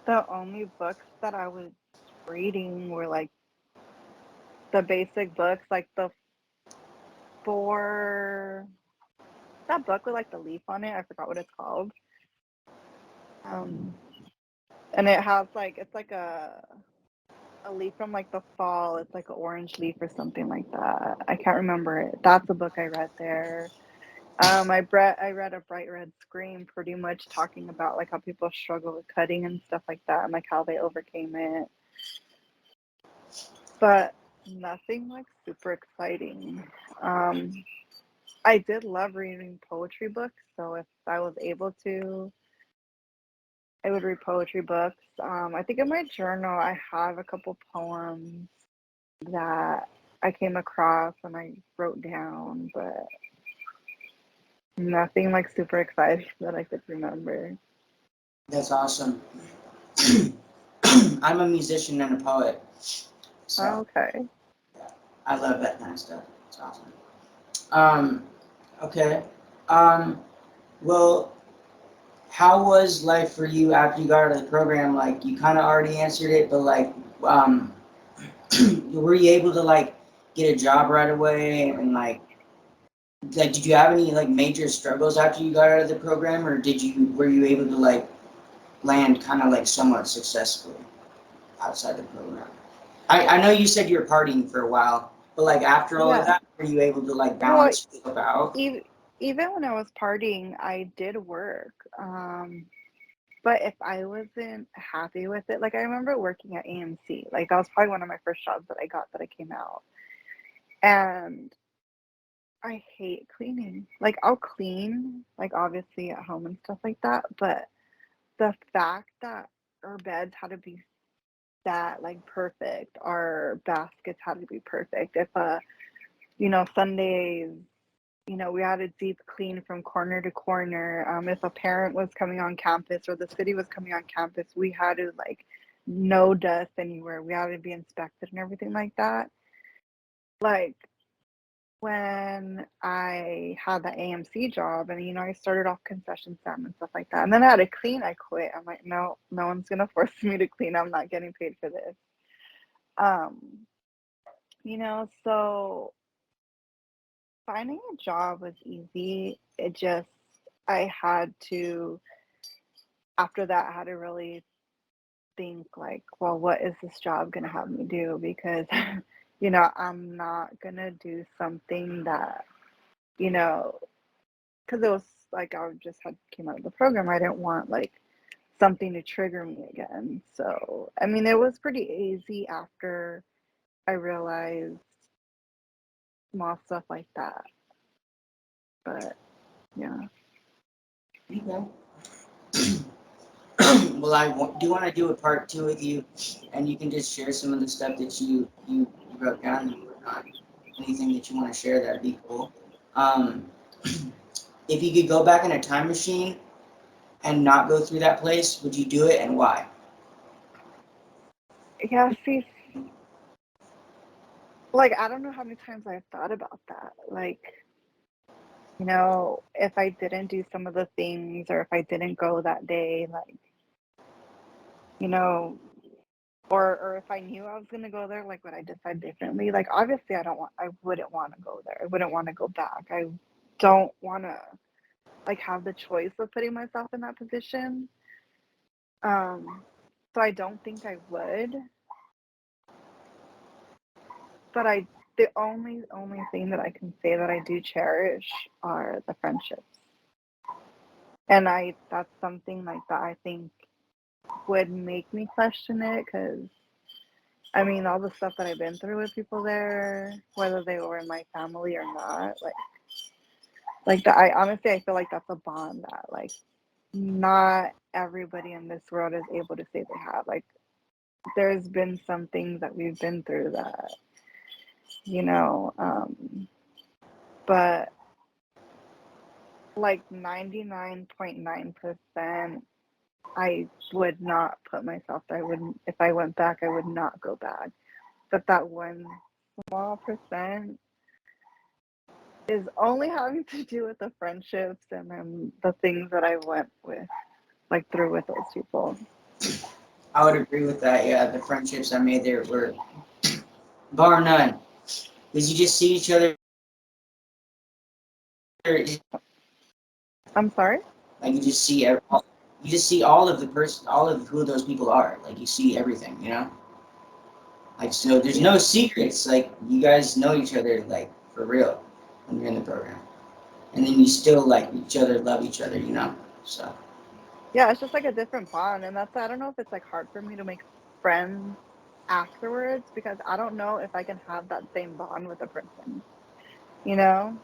the only books that I was reading were like the basic books, like the four, that book with like the leaf on it. I forgot what it's called. And it has like, it's like a leaf from like the fall. It's like an orange leaf or something like that. I can't remember it. That's a book I read there. I read A Bright Red Scream, pretty much talking about like how people struggle with cutting and stuff like that, and like how they overcame it. But nothing like super exciting. I did love reading poetry books, so if I was able to, I would read poetry books. I think in my journal I have a couple poems that I came across and I wrote down, but nothing like super exciting that I could remember. That's awesome. I'm a musician and a poet, so Okay. yeah, I love that kind of stuff. It's awesome. Um, okay. Um, well, how was life for you after you got out of the program? Like, you kind of already answered it, but like, um, were you able to like get a job right away and like did you have any like major struggles after you got out of the program, or were you able to like land kind of like somewhat successfully outside the program? I know you said you were partying for a while, but like after all of Yeah. that, were you able to like Well, balance yourself out? even even when I was partying, I did work. But if I wasn't happy with it, like I remember working at AMC, like that was probably one of my first jobs that I got that I came out. And I hate cleaning. Like I'll clean, like obviously at home and stuff like that, but the fact that our beds had to be that like perfect, our baskets had to be perfect. If Sundays, we had a deep clean from corner to corner. If a parent was coming on campus or the city was coming on campus, we had to like no dust anywhere. We had to be inspected and everything like that. Like when I had the AMC job and I started off concession stand and stuff like that. And then I had to clean, I quit. I'm like, no, no one's gonna force me to clean. I'm not getting paid for this. Um, so finding a job was easy. It just I had to after that I had to really think like, well, what is this job gonna have me do? Because I'm not gonna do something that, you know, because it was like I just had came out of the program. I didn't want like something to trigger me again. So I mean, it was pretty easy after I realized small stuff like that. But yeah. Okay. Well, do want to do a part two with you, and you can just share some of the stuff that you wrote down and whatnot. Anything that you want to share, that'd be cool. Um, if you could go back in a time machine and not go through that place, would you do it, and why? Yeah, see, like I don't know how many times I've thought about that. Like you know, if I didn't do some of the things or if I didn't go that day, like, you know, or if I knew I was gonna go there, like would I decide differently? Like obviously I wouldn't want to go there. I wouldn't want to go back. I don't want to like have the choice of putting myself in that position. So I don't think I would, but I the only thing that I can say that I do cherish are the friendships. And I that's something like that I think would make me question it because I mean all the stuff that I've been through with people there, whether they were in my family or not, like that I honestly I feel like that's a bond that like not everybody in this world is able to say they have. Like there's been some things that we've been through that, you know, but like 99.9% I would not put myself there. I wouldn't, if I went back, I would not go back. But that one small percent is only having to do with the friendships and then the things that I went with, like through with those people. I would agree with that. Yeah, the friendships I made there were bar none. Because you just see each other, like I'm sorry? you just see you just see all of the person, all of who those people are. Like you see everything, you know. Like so, there's Yeah. no secrets. Like you guys know each other, like for real, when you're in the program, and then you still like each other, love each other, you know. So Yeah, it's just like a different bond. And that's, I don't know if it's like hard for me to make friends afterwards because I don't know if I can have that same bond with a person, you know?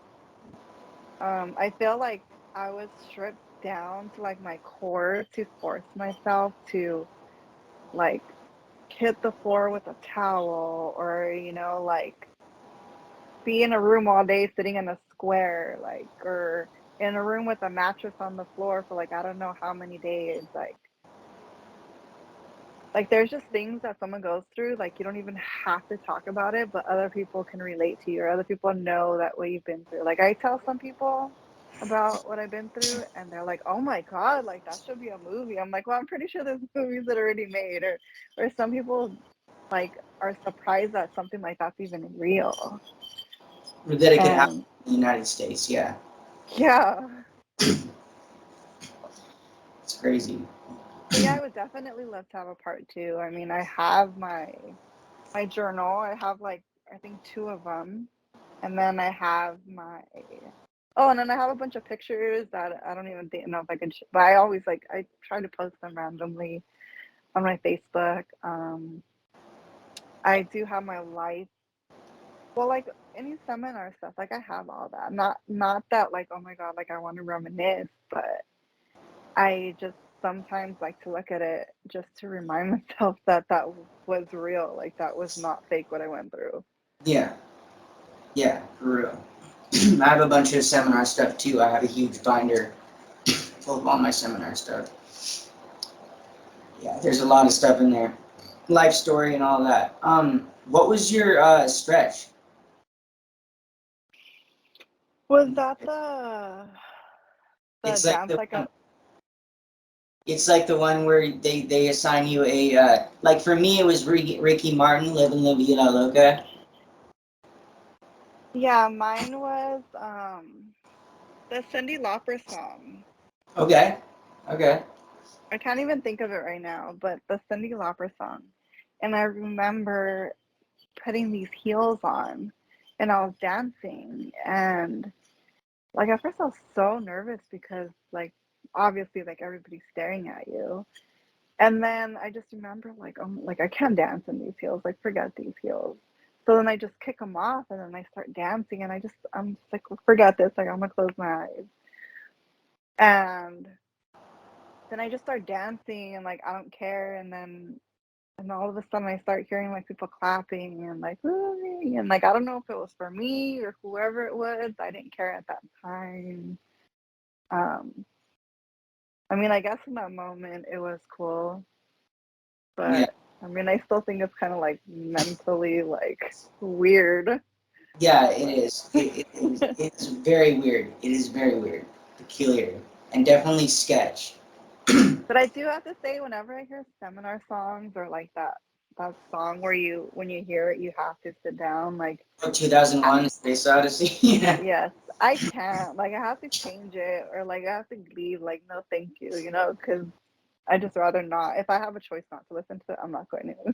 I feel like I was stripped down to like my core to force myself to like hit the floor with a towel or, you know, like be in a room all day sitting in a square, like, or in a room with a mattress on the floor for like, I don't know how many days. Like there's just things that someone goes through, like you don't even have to talk about it, but other people can relate to you or other people know that what you've been through. Like I tell some people about what I've been through and they're like, "Oh my God, like that should be a movie." I'm like, "Well, I'm pretty sure there's movies that are already made." Or some people like are surprised that something like that's even real. that it could happen And in the United States, yeah, yeah. it's crazy. So yeah, I would definitely love to have a part two. I mean, I have my journal. I have like I think two of them. And then I have my oh, and then I have a bunch of pictures that I don't even know if I can, but I always like I try to post them randomly on my Facebook. I do have my life. Well, like any seminar stuff, like I have all that. Not that like oh my God, like I want to reminisce, but I just sometimes like to look at it just to remind myself that that was real. Like that was not fake what I went through. Yeah, yeah, for real. I have a bunch of seminar stuff too. I have a huge binder full of all my seminar stuff. Yeah, there's a lot of stuff in there. Life story and all that. What was your stretch? Was that the It's like dance the like one. a It's like the one where they assign you a like for me it was Ricky Martin, Living La Vida Loca. Yeah, mine was the Cyndi Lauper song. Okay, okay. I can't even think of it right now, but the Cyndi Lauper song. And I remember putting these heels on and I was dancing and like at first I was so nervous because like obviously like everybody's staring at you. And then I just remember like I can't dance in these heels, like forget these heels. So then I just kick them off and then I start dancing and I'm just like forget this, like I'm gonna close my eyes. And then I just start dancing and like I don't care and all of a sudden I start hearing like people clapping and like "Woo," and like I don't know if it was for me or whoever it was. I didn't care at that time. Um I mean I guess in that moment it was cool, Yeah, but I mean I still think it's kind of like mentally like weird. Yeah, it is. It's very weird. It is very weird, peculiar, and definitely sketch. But I do have to say, whenever I hear seminar songs or like that song where when you hear it, you have to sit down. Like, Oh, 2001 Space Odyssey. Yeah. yes, I can't. Like, I have to change it or like I have to leave. Like, no, thank you. Because I just rather not. If I have a choice not to listen to it, I'm not going to.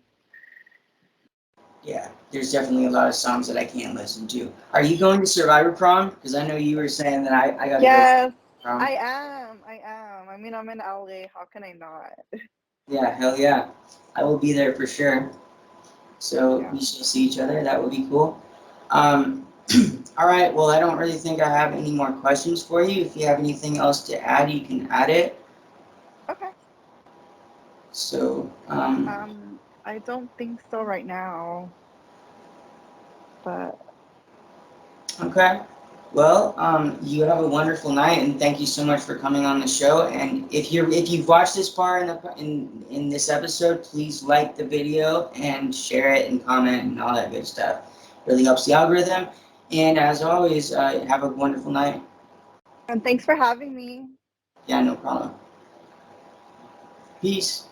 Yeah, there's definitely a lot of songs that I can't listen to. Are you going to Survivor Prom? Because I know you were saying that I got to go for Yes, prom. I am. I am. I mean, I'm in LA. How can I not? Yeah, hell yeah. I will be there for sure. So Yeah. we shall see each other. That would be cool. Um, all right. Well, I don't really think I have any more questions for you. If you have anything else to add, you can add it. Okay. So, I don't think so right now, but okay. Well, you have a wonderful night, and thank you so much for coming on the show. And if you've watched this far in this episode, please like the video and share it and comment and all that good stuff. Really helps the algorithm. And as always, have a wonderful night. and thanks for having me. Yeah, no problem. Peace.